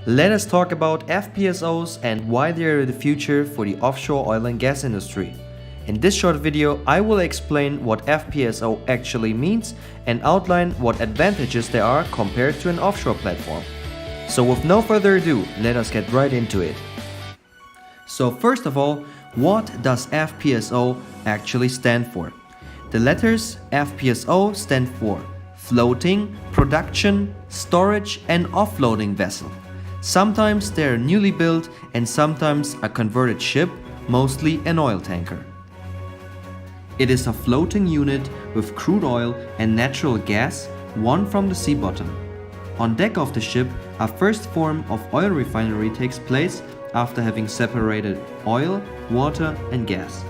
let us talk about FPSOs and why they are the future for the offshore oil and gas industry. In this short video, I will explain what FPSO actually means and outline what advantages there are compared to an offshore platform. So with no further ado, let us get right into it. So first of all, what does FPSO actually stand for? The letters FPSO stand for Floating, Production, Storage and Offloading Vessel. Sometimes they are newly built and sometimes a converted ship, mostly an oil tanker. It is a floating unit with crude oil and natural gas, won from the sea bottom. On deck of the ship, a first form of oil refinery takes place after having separated oil, water and gas.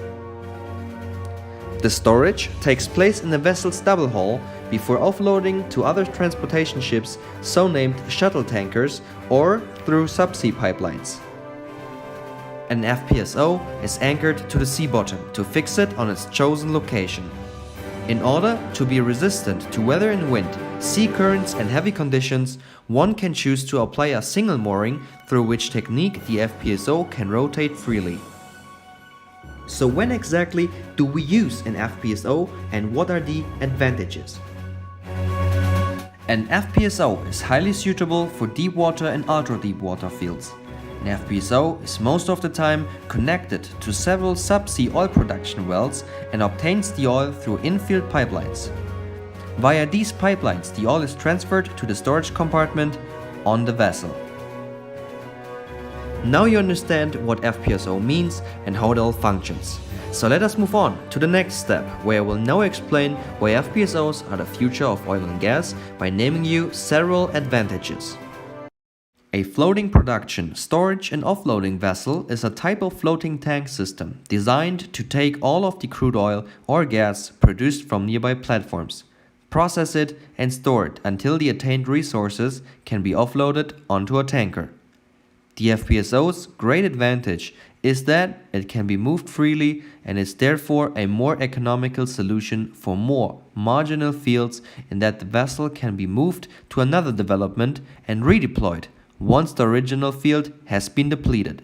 The storage takes place in the vessel's double hull before offloading to other transportation ships, so named shuttle tankers, or through subsea pipelines. An FPSO is anchored to the sea bottom to fix it on its chosen location. In order to be resistant to weather and wind, sea currents and heavy conditions, one can choose to apply a single mooring, through which technique the FPSO can rotate freely. So when exactly do we use an FPSO and what are the advantages? An FPSO is highly suitable for deep water and ultra deep water fields. An FPSO is most of the time connected to several subsea oil production wells and obtains the oil through infield pipelines. Via these pipelines, the oil is transferred to the storage compartment on the vessel. Now you understand what FPSO means and how it all functions. So let us move on to the next step, where I will now explain why FPSOs are the future of oil and gas by naming you several advantages. A floating production, storage and offloading vessel is a type of floating tank system designed to take all of the crude oil or gas produced from nearby platforms, process it and store it until the attained resources can be offloaded onto a tanker. The FPSO's great advantage is that it can be moved freely and is therefore a more economical solution for more marginal fields, in that the vessel can be moved to another development and redeployed once the original field has been depleted.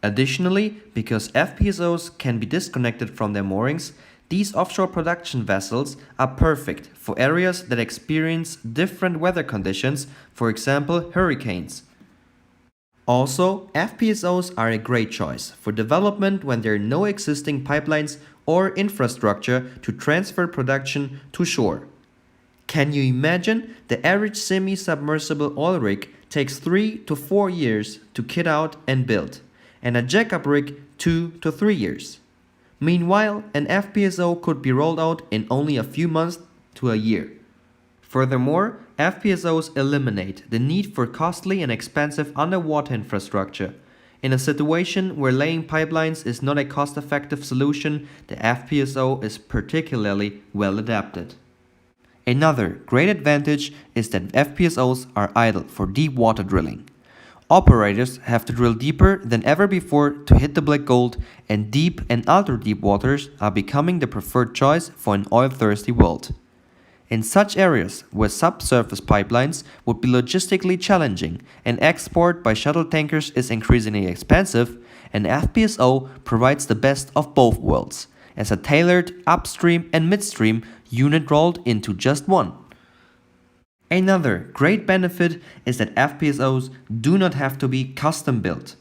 Additionally, because FPSOs can be disconnected from their moorings, these offshore production vessels are perfect for areas that experience different weather conditions, for example hurricanes. Also, FPSOs are a great choice for development when there are no existing pipelines or infrastructure to transfer production to shore. Can you imagine? The average semi-submersible oil rig takes 3 to 4 years to kit out and build, and a jackup rig 2 to 3 years. Meanwhile, an FPSO could be rolled out in only a few months to a year. Furthermore, FPSOs eliminate the need for costly and expensive underwater infrastructure. In a situation where laying pipelines is not a cost-effective solution, the FPSO is particularly well adapted. Another great advantage is that FPSOs are idle for deep water drilling. Operators have to drill deeper than ever before to hit the black gold, and deep and ultra deep waters are becoming the preferred choice for an oil-thirsty world. In such areas where subsurface pipelines would be logistically challenging and export by shuttle tankers is increasingly expensive, an FPSO provides the best of both worlds, as a tailored upstream and midstream unit rolled into just one. Another great benefit is that FPSOs do not have to be custom built.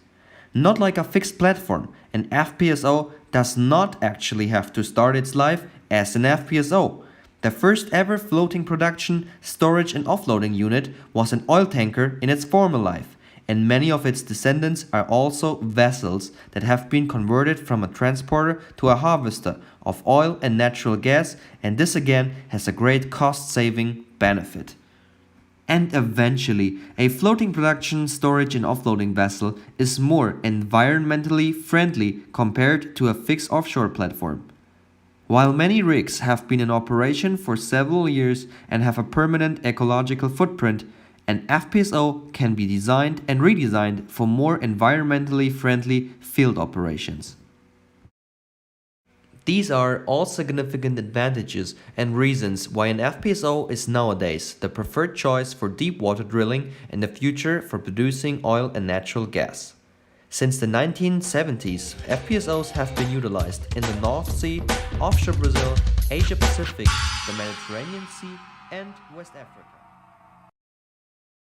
Not like a fixed platform, an FPSO does not actually have to start its life as an FPSO. The first ever floating production, storage and offloading unit was an oil tanker in its former life, and many of its descendants are also vessels that have been converted from a transporter to a harvester of oil and natural gas, and this again has a great cost-saving benefit. And eventually, a floating production, storage and offloading vessel is more environmentally friendly compared to a fixed offshore platform. While many rigs have been in operation for several years and have a permanent ecological footprint, an FPSO can be designed and redesigned for more environmentally friendly field operations. These are all significant advantages and reasons why an FPSO is nowadays the preferred choice for deep water drilling in the future for producing oil and natural gas. Since the 1970s, FPSOs have been utilized in the North Sea, offshore Brazil, Asia Pacific, the Mediterranean Sea, and West Africa.